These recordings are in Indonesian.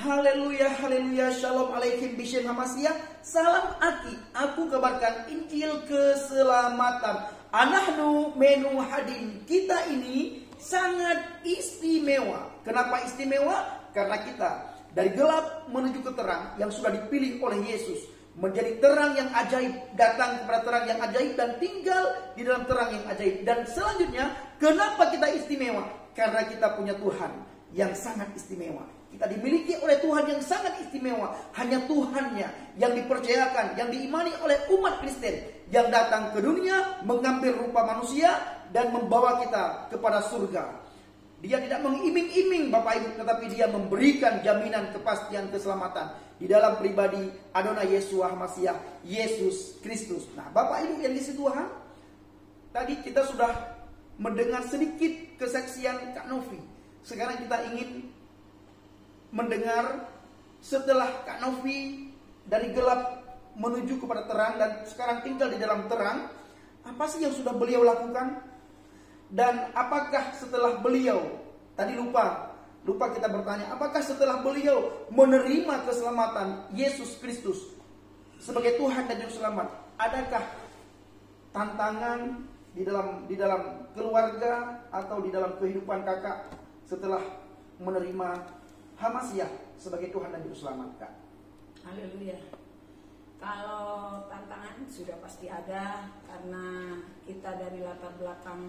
Haleluya, haleluya, shalom alaikum bishem hamasiyah. Salam aki, aku kabarkan Injil keselamatan. Anahnu menu hadin. Kita ini sangat istimewa. Kenapa istimewa? Karena kita dari gelap menuju ke terang yang sudah dipilih oleh Yesus. Menjadi terang yang ajaib, datang kepada terang yang ajaib dan tinggal di dalam terang yang ajaib. Dan selanjutnya, kenapa kita istimewa? Karena kita punya Tuhan yang sangat istimewa. Kita dimiliki oleh Tuhan yang sangat istimewa. Hanya Tuhannya yang dipercayakan, yang diimani oleh umat Kristen, yang datang ke dunia, mengambil rupa manusia dan membawa kita kepada surga. Dia tidak mengiming-iming Bapak Ibu, tetapi dia memberikan jaminan kepastian keselamatan di dalam pribadi Adonai Yeshua Hamasiah, Yesus Kristus. Nah, Bapak Ibu yang dikasihi Tuhan, tadi kita sudah mendengar sedikit kesaksian Kak Novi. Sekarang kita ingin mendengar setelah Kak Novi dari gelap menuju kepada terang dan sekarang tinggal di dalam terang, apa sih yang sudah beliau lakukan? Dan apakah setelah beliau, tadi lupa kita bertanya, apakah setelah beliau menerima keselamatan Yesus Kristus sebagai Tuhan dan Juru Selamat, adakah tantangan di dalam keluarga atau di dalam kehidupan kakak setelah menerima Hamasiah sebagai Tuhan dan Juru Selamat, Kak? Haleluya. Kalau tantangan sudah pasti ada, karena kita dari latar belakang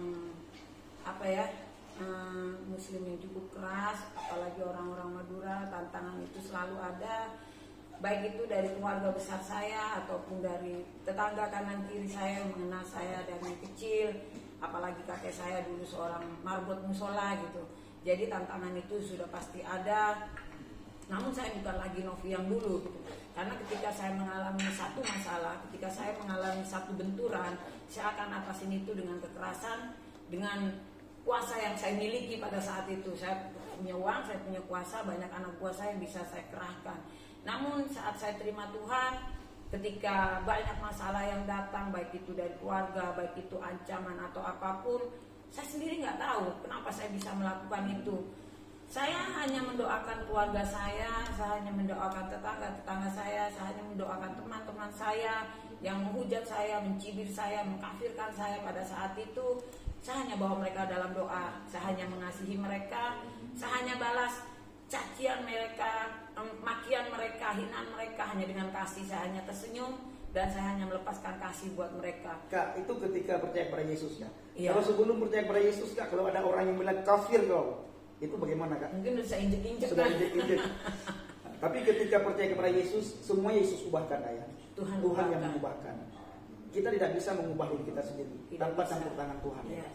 Muslim yang cukup keras, apalagi orang-orang Madura, tantangan itu selalu ada. Baik itu dari keluarga besar saya ataupun dari tetangga kanan kiri saya yang mengenal saya dari kecil, apalagi kakek saya dulu seorang marbot musola gitu. Jadi tantangan itu sudah pasti ada. Namun saya bukan lagi Novi yang dulu gitu. Karena ketika saya mengalami satu masalah, ketika saya mengalami satu benturan, saya akan atasin itu dengan kekerasan, dengan kuasa yang saya miliki pada saat itu. Saya punya uang, saya punya kuasa, banyak anak buah saya yang bisa saya kerahkan. Namun saat saya terima Tuhan, ketika banyak masalah yang datang, baik itu dari keluarga, baik itu ancaman atau apapun, saya sendiri nggak tahu kenapa saya bisa melakukan itu. Saya hanya mendoakan keluarga saya hanya mendoakan tetangga saya hanya mendoakan teman-teman saya yang menghujat saya, mencibir saya, mengkafirkan saya pada saat itu. Saya hanya bawa mereka dalam doa, saya hanya mengasihi mereka, saya hanya balas cacian mereka, makian mereka, hinaan mereka hanya dengan kasih. Saya hanya tersenyum dan saya hanya melepaskan kasih buat mereka. Kak, itu ketika percaya pada Yesus ya? Iya. Kalau sebelum percaya pada Yesus, Kak, kalau ada orang yang bilang kafir kau, itu bagaimana, Kak? Mungkin sudah injek-injek. Sudah injek-injek. Tapi ketika percaya kepada Yesus, semua Yesus ubahkan, ya. Tuhan yang mengubahkan. Kita tidak bisa mengubah diri kita sendiri tanpa campur tangan Tuhan. Ya.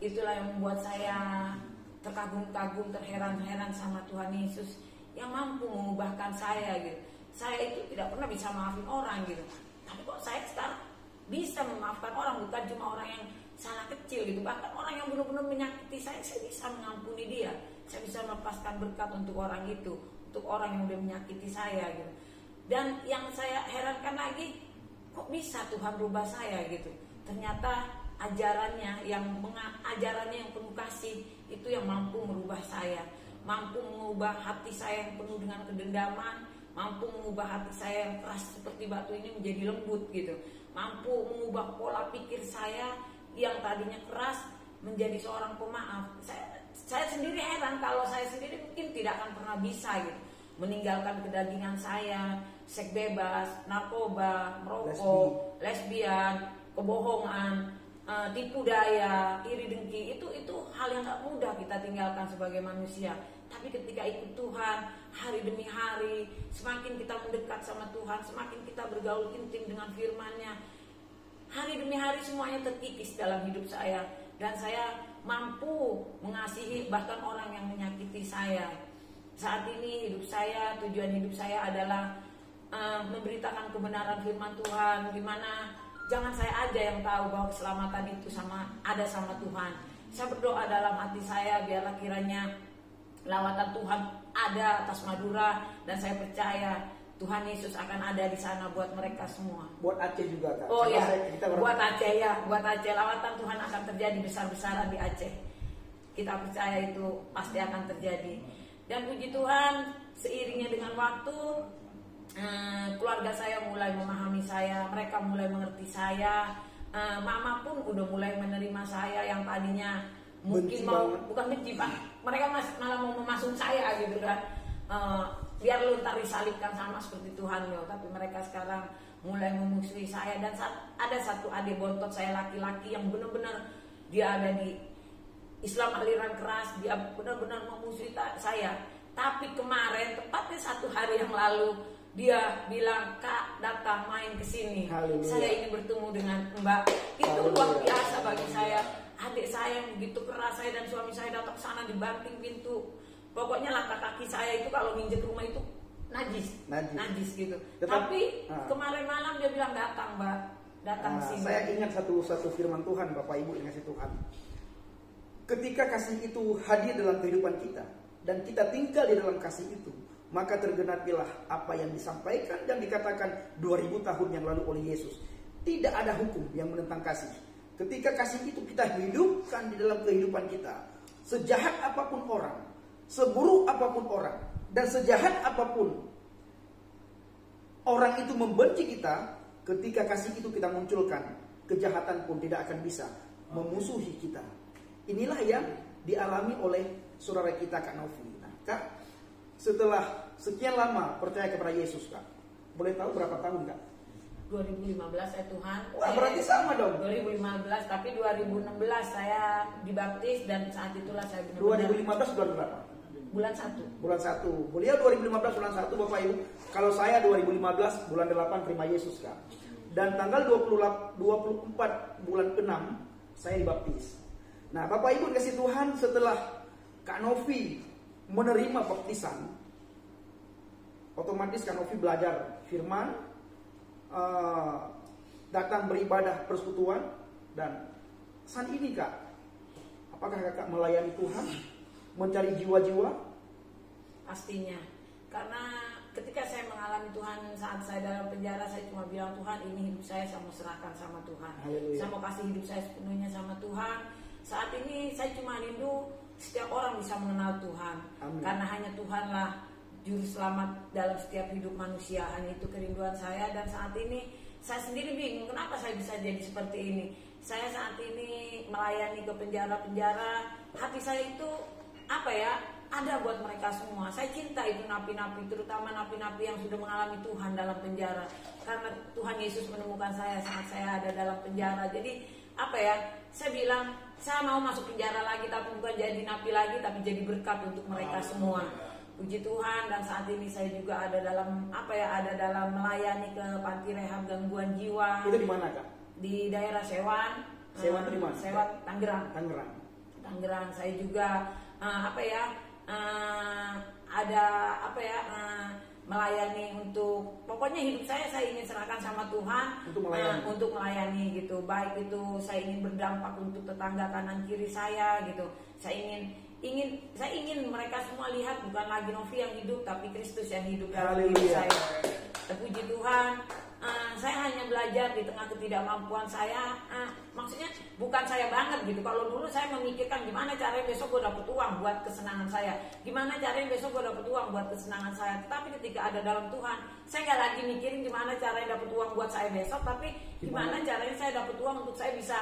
Itulah yang membuat saya terkagum-kagum, terheran-heran sama Tuhan Yesus yang mampu mengubahkan saya gitu. Saya itu tidak pernah bisa maafin orang gitu. Tapi kok saya sekarang bisa memaafkan orang, bukan cuma orang yang salah kecil gitu. Bahkan orang yang benar-benar menyakiti saya bisa mengampuni dia. Saya bisa melepaskan berkat untuk orang itu, untuk orang yang udah menyakiti saya gitu. Dan yang saya herankan lagi, kok bisa Tuhan rubah saya gitu. Ternyata ajarannya yang penuh kasih itu yang mampu merubah saya, mampu mengubah hati saya yang penuh dengan kedendaman, mampu mengubah hati saya yang keras seperti batu ini menjadi lembut gitu, mampu mengubah pola pikir saya yang tadinya keras menjadi seorang pemaaf. Saya sendiri heran kalau saya sendiri mungkin tidak akan pernah bisa gitu meninggalkan kedagingan saya, seks bebas, narkoba, merokok, lesbian, kebohongan, tipu daya, iri dengki. Itu hal yang gak mudah kita tinggalkan sebagai manusia. Tapi ketika ikut Tuhan, hari demi hari, semakin kita mendekat sama Tuhan, semakin kita bergaul intim dengan firman-Nya, hari demi hari semuanya terkikis dalam hidup saya. Dan saya mampu mengasihi bahkan orang yang menyakiti saya. Saat ini tujuan hidup saya adalah memberitakan kebenaran firman Tuhan, di mana jangan saya aja yang tahu bahwa keselamatan itu ada sama Tuhan. Saya berdoa dalam hati saya, biarlah kiranya lawatan Tuhan ada atas Madura, dan saya percaya Tuhan Yesus akan ada di sana buat mereka semua. Buat Aceh juga, Kak. Oh ya, buat Aceh ya, buat Aceh. Lawatan Tuhan akan terjadi besar-besaran di Aceh. Kita percaya itu pasti akan terjadi. Dan puji Tuhan, seiringnya dengan waktu, keluarga saya mulai memahami saya, mereka mulai mengerti saya. Mama pun udah mulai menerima saya yang tadinya mungkin bukan benci Pak, mereka malah mau memasung saya gitu kan. Biar lu ntar disalibkan sama seperti Tuhan lo. Tapi mereka sekarang mulai memusuhi saya. Dan ada satu adik bontot saya laki-laki yang benar-benar dia ada di Islam aliran keras, dia benar-benar memusuhi saya. Tapi kemarin tepatnya 1 hari yang lalu dia bilang, "Kak, datang main ke sini. Saya ingin bertemu dengan Mbak." Itu luar biasa bagi saya. Adik saya yang begitu keras, saya dan suami saya datang ke sana dibanting pintu. Pokoknya langkah kaki saya itu kalau nginjek rumah itu najis gitu. Tapi kemarin malam dia bilang, "Datang, Mbak. Datang sini." Saya ingat satu firman Tuhan, Bapak Ibu yang kasih Tuhan. Ketika kasih itu hadir dalam kehidupan kita dan kita tinggal di dalam kasih itu, maka tergenapilah apa yang disampaikan dan dikatakan 2000 tahun yang lalu oleh Yesus. Tidak ada hukum yang menentang kasih. Ketika kasih itu kita hidupkan di dalam kehidupan kita, sejahat apapun orang, seburuk apapun orang, dan sejahat apapun orang itu membenci kita, ketika kasih itu kita munculkan, kejahatan pun tidak akan bisa memusuhi kita. Inilah yang dialami oleh saudara kita Kak Novi. Nah, Kak, setelah sekian lama percaya kepada Yesus, Kak, boleh tahu berapa tahun, Kak? 2015 ya Tuhan. Wah, berarti sama dong. 2015, tapi 2016 saya dibaptis dan saat itulah saya benar-benar. 2015 bulan berapa? Bulan 1. Bulan 1. Beliau 2015 bulan 1, Bapak Ibu. Kalau saya 2015 bulan 8 terima Yesus, Kak. Dan tanggal 24 bulan 6 saya dibaptis. Nah, Bapak Ibu kasih Tuhan, setelah Kak Novi menerima baptisan, otomatis Kak Novi belajar firman, datang beribadah persekutuan, dan saat ini Kak, apakah Kakak melayani Tuhan, mencari jiwa-jiwa? Pastinya, karena ketika saya mengalami Tuhan saat saya dalam penjara, saya cuma bilang, "Tuhan, ini hidup saya mau serahkan sama Tuhan. Haleluya. Saya mau kasih hidup saya sepenuhnya sama Tuhan." Saat ini saya cuma rindu setiap orang bisa mengenal Tuhan. Amin. Karena hanya Tuhanlah juru selamat dalam setiap hidup manusia. Hanya itu kerinduan saya. Dan saat ini saya sendiri bingung kenapa saya bisa jadi seperti ini. Saya saat ini melayani ke penjara-penjara. Hati saya itu ada buat mereka semua. Saya cinta itu napi-napi, terutama napi-napi yang sudah mengalami Tuhan dalam penjara. Karena Tuhan Yesus menemukan saya saat saya ada dalam penjara. Jadi saya bilang, saya mau masuk penjara lagi, tapi bukan jadi napi lagi, tapi jadi berkat untuk mereka semua. Puji Tuhan. Dan saat ini saya juga ada dalam melayani ke panti rehab gangguan jiwa. Itu di mana, Kak? Di daerah Sewan. Sewan di mana? Sewan, Tangerang. Tangerang. Saya juga melayani untuk, pokoknya hidup saya ingin serahkan sama Tuhan untuk melayani gitu. Baik itu saya ingin berdampak untuk tetangga kanan kiri saya gitu. Saya ingin mereka semua lihat bukan lagi Novi yang hidup, tapi Kristus yang hidup dalam hidup saya. Puji Tuhan. Saya hanya belajar di tengah ketidakmampuan saya. Maksudnya bukan saya banget gitu. Kalau dulu saya memikirkan gimana caranya besok gue dapet uang buat kesenangan saya, gimana caranya besok gue dapet uang buat kesenangan saya. Tetapi ketika ada dalam Tuhan, saya nggak lagi mikirin gimana caranya dapet uang buat saya besok, tapi gimana caranya saya dapet uang untuk saya bisa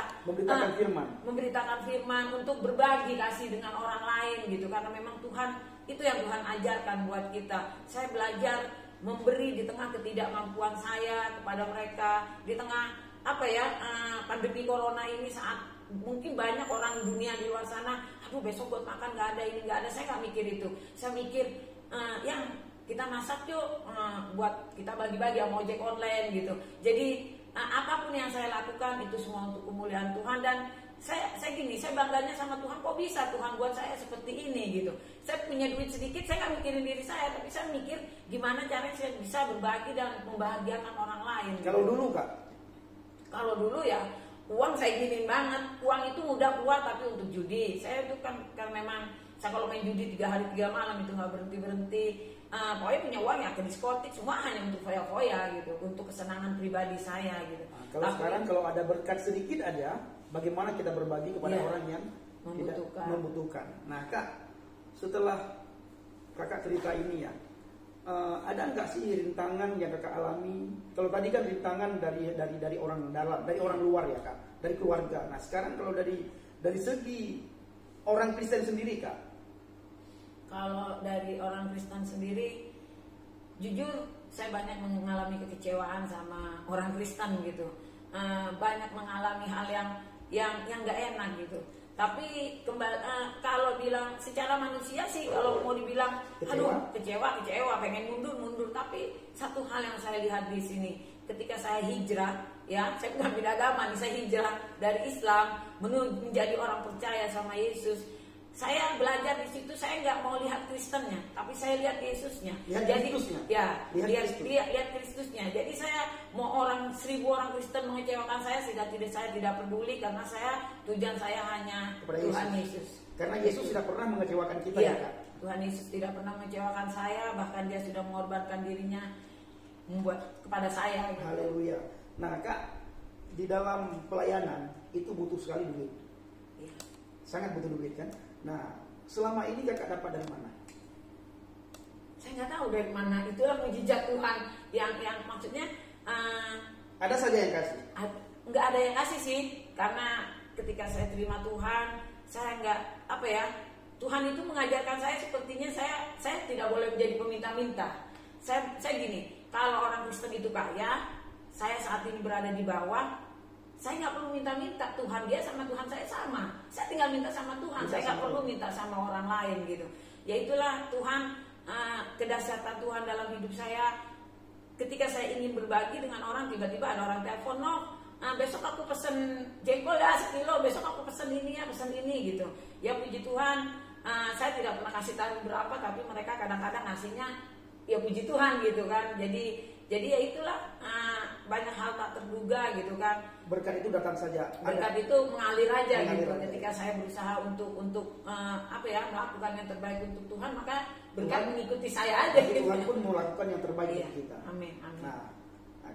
memberitakan firman, untuk berbagi kasih dengan orang lain gitu. Karena memang Tuhan, itu yang Tuhan ajarkan buat kita. Saya belajar memberi di tengah ketidakmampuan saya kepada mereka, di tengah pandemi corona ini, saat mungkin banyak orang dunia di luar sana, aduh besok buat makan nggak ada, ini nggak ada. Saya nggak mikir itu. Saya mikir yang kita masak yuk, buat kita bagi-bagi sama ojek online gitu. Jadi apapun yang saya lakukan itu semua untuk kemuliaan Tuhan. Dan saya bangganya sama Tuhan, kok bisa Tuhan buat saya seperti ini gitu. Saya punya duit sedikit, saya nggak mikirin diri saya, tapi saya mikir gimana caranya saya bisa berbagi dan membahagiakan orang lain. Kalau dulu, Kak? Kalau dulu ya uang saya inginin banget. Uang itu mudah keluar, tapi untuk judi. Saya itu kan memang, saya kalau main judi 3 hari 3 malam itu nggak berhenti. Pokoknya punya uang ya ke diskotik, semua hanya untuk foya-foya gitu, untuk kesenangan pribadi saya gitu. Sekarang kalau ada berkat sedikit aja, bagaimana kita berbagi kepada orang yang membutuhkan. Tidak membutuhkan. Nah, Kak, setelah kakak cerita ini ya, ada nggak sih rintangan yang kakak alami? Kalau tadi kan rintangan dari orang dalam, dari orang luar ya kak, dari keluarga. Nah sekarang kalau dari segi orang Kristen sendiri kak? Kalau dari orang Kristen sendiri, jujur saya banyak mengalami kekecewaan sama orang Kristen gitu. Banyak mengalami hal yang nggak enak gitu. Tapi kalau bilang secara manusia sih, kalau mau dibilang, aduh kecewa, pengen mundur. Tapi satu hal yang saya lihat di sini, ketika saya hijrah, ya saya bukan beda agama nih, saya hijrah dari Islam menjadi orang percaya sama Yesus. Saya belajar di situ, saya nggak mau lihat Kristennya, tapi saya lihat Yesusnya. Jadi Kristusnya. Ya, lihat Kristusnya. Jadi saya mau 1.000 orang Kristen mengecewakan saya tidak peduli, karena tujuan saya hanya kepada Tuhan Yesus. Karena Yesus tidak pernah mengecewakan kita ya kak. Tuhan Yesus tidak pernah mengecewakan saya, bahkan Dia sudah mengorbankan dirinya membuat kepada saya. Gitu. Haleluya. Nah kak, di dalam pelayanan itu butuh sekali duit. Ya. Sangat butuh duit kan. Nah, selama ini kakak dapat dari mana? Saya nggak tahu dari mana. Itulah mujizat Tuhan yang maksudnya ada saja yang kasih. Nggak ada yang kasih sih, karena ketika saya terima Tuhan, saya nggak Tuhan itu mengajarkan saya, sepertinya saya tidak boleh menjadi peminta-minta. Saya gini, kalau orang Kristen itu kaya, saya saat ini berada di bawah. Saya nggak perlu minta-minta, Tuhan dia sama Tuhan saya sama. Saya tinggal minta sama Tuhan, saya nggak perlu minta sama orang lain gitu. Ya itulah Tuhan, kedahsyatan Tuhan dalam hidup saya. Ketika saya ingin berbagi dengan orang, tiba-tiba ada orang telepon, besok aku pesen jengkol ya 1 kilo, besok aku pesen ini gitu. Ya puji Tuhan, saya tidak pernah kasih tahu berapa, tapi mereka kadang-kadang ngasihnya, ya puji Tuhan gitu kan. Jadi ya itulah, banyak hal tak terduga gitu kan. Berkat itu datang saja. Berkat itu mengalir aja gitu. Ketika saya berusaha untuk melakukan yang terbaik untuk Tuhan, maka berkat mengikuti saya aja. Gitu. Tuhan pun melakukan yang terbaik untuk kita. Amin. Nah,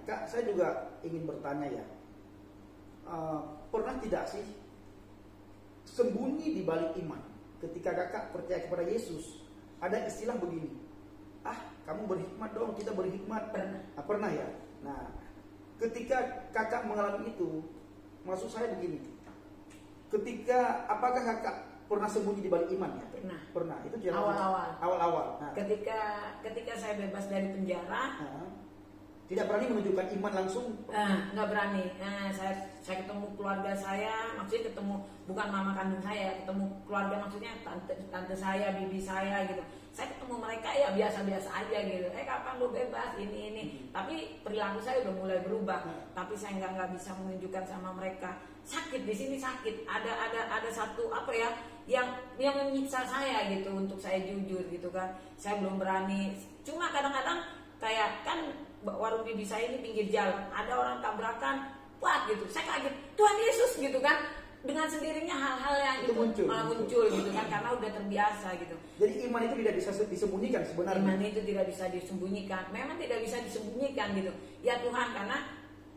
kak, saya juga ingin bertanya ya. Pernah tidak sih sembunyi di balik iman? Ketika kakak percaya kepada Yesus, ada istilah begini. Kamu berhikmat dong, kita berhikmat. Pernah ya? Nah, ketika kakak mengalami itu, maksud saya begini. Apakah kakak pernah sembunyi di balik iman ya? Pernah. Itu awal-awal. Nah, ketika saya bebas dari penjara, tidak berani menunjukkan iman langsung. Nggak berani. Saya ketemu keluarga saya, maksudnya ketemu bukan mama kandung saya, ketemu keluarga, maksudnya tante saya, bibi saya gitu. Saya ketemu mereka ya biasa-biasa aja gitu. Kapan lu bebas ini. Tapi perilaku saya udah mulai berubah. Tapi saya nggak bisa menunjukkan sama mereka. Sakit di sini sakit. Ada satu yang menyiksa saya gitu untuk saya jujur gitu kan. Saya belum berani. Cuma kadang-kadang kayak kan warung bibi saya ini pinggir jalan, ada orang tabrakan, gitu. Saya kaget, Tuhan Yesus gitu kan. Dengan sendirinya hal-hal yang itu muncul gitu kan, karena udah terbiasa gitu. Jadi iman itu tidak bisa disembunyikan sebenarnya. Iman itu tidak bisa disembunyikan. Memang tidak bisa disembunyikan gitu. Ya Tuhan, karena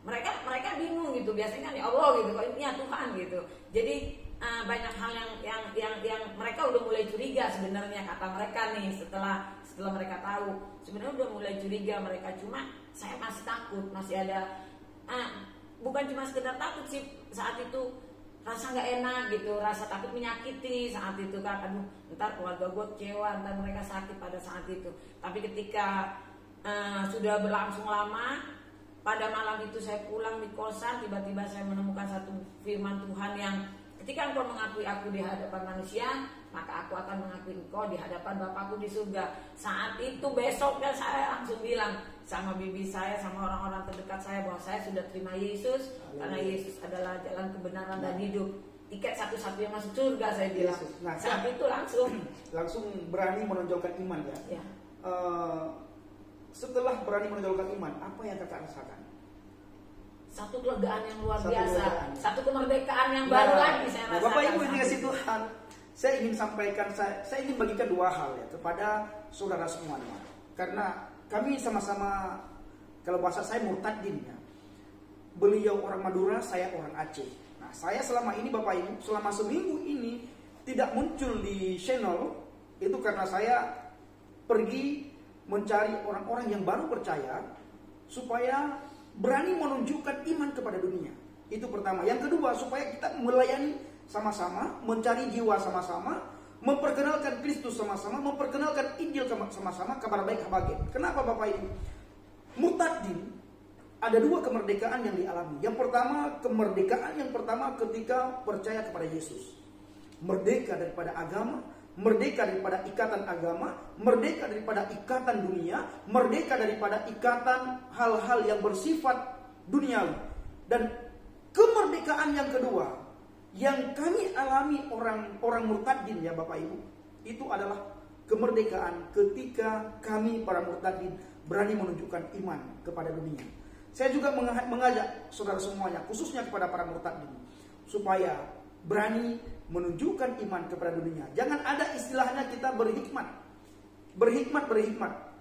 mereka bingung gitu. Biasanya kan ya Allah gitu, kok ini ya Tuhan gitu. Jadi banyak hal yang mereka udah mulai curiga sebenarnya, kata mereka nih setelah mereka tahu. Sebenarnya udah mulai curiga mereka, cuma saya masih takut, masih ada bukan cuma sekedar takut sih saat itu. Rasa nggak enak gitu, rasa takut menyakiti saat itu kan. Aduh, ntar keluarga gue kecewa, ntar mereka sakit pada saat itu. Tapi ketika sudah berlangsung lama, pada malam itu saya pulang di kosan, tiba-tiba saya menemukan satu firman Tuhan yang ketika engkau mengakui aku di hadapan manusia, maka aku akan mengakui engkau di hadapan Bapakku di surga. Saat itu besoknya saya langsung bilang sama bibi saya, sama orang-orang terdekat saya, bahwa saya sudah terima Yesus. Karena Yesus adalah jalan kebenaran dan hidup. Tiket satu-satunya masuk surga, saya bilang. Nah, saat itu langsung berani menonjolkan iman ya. Setelah berani menonjolkan iman, apa yang kakak rasakan? Satu kelegaan yang luar biasa, satu kemerdekaan yang baru lagi saya rasakan. Bapak Ibu, ini kasih Tuhan, saya ingin sampaikan, saya ingin bagikan 2 hal ya kepada saudara semuanya. Karena kami sama-sama, kalau bahasa saya murtadin ya. Beliau orang Madura, saya orang Aceh. Nah, saya selama ini Bapak Ibu, selama seminggu ini tidak muncul di channel, itu karena saya pergi mencari orang-orang yang baru percaya supaya berani menunjukkan iman kepada dunia. Itu pertama. Yang kedua, supaya kita melayani sama-sama, mencari jiwa sama-sama, memperkenalkan Kristus sama-sama, memperkenalkan Injil sama-sama, kabar baik habagen. Kenapa Bapak Ibu? Murtadin ada dua kemerdekaan yang dialami. Yang pertama, kemerdekaan yang pertama ketika percaya kepada Yesus. Merdeka daripada agama, merdeka daripada ikatan agama, merdeka daripada ikatan dunia, merdeka daripada ikatan hal-hal yang bersifat duniawi. Dan kemerdekaan yang kedua yang kami alami orang murtadin ya Bapak Ibu, itu adalah kemerdekaan ketika kami para murtadin berani menunjukkan iman kepada dunia. Saya juga mengajak saudara semuanya, khususnya kepada para murtadin, supaya berani menunjukkan iman kepada dunia. Jangan ada istilahnya kita berhikmat.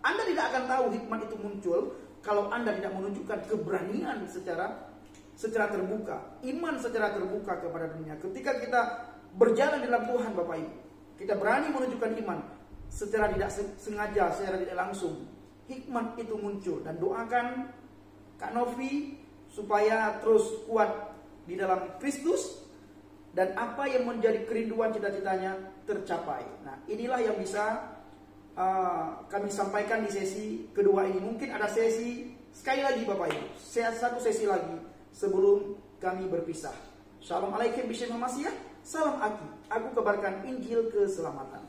Anda tidak akan tahu hikmat itu muncul kalau Anda tidak menunjukkan keberanian secara terbuka, iman secara terbuka kepada dunia. Ketika kita berjalan dalam Tuhan Bapak Ibu, kita berani menunjukkan iman secara tidak sengaja, secara tidak langsung, hikmat itu muncul. Dan doakan Kak Novi supaya terus kuat di dalam Kristus, dan apa yang menjadi kerinduan cita-citanya tercapai. Nah, inilah yang bisa kami sampaikan di sesi kedua ini. Mungkin ada sesi sekali lagi Bapak Ibu, satu sesi lagi sebelum kami berpisah. Shalom alaikum bismillahirrahmanirrahim. Salam Aki. Aku kabarkan Injil keselamatan.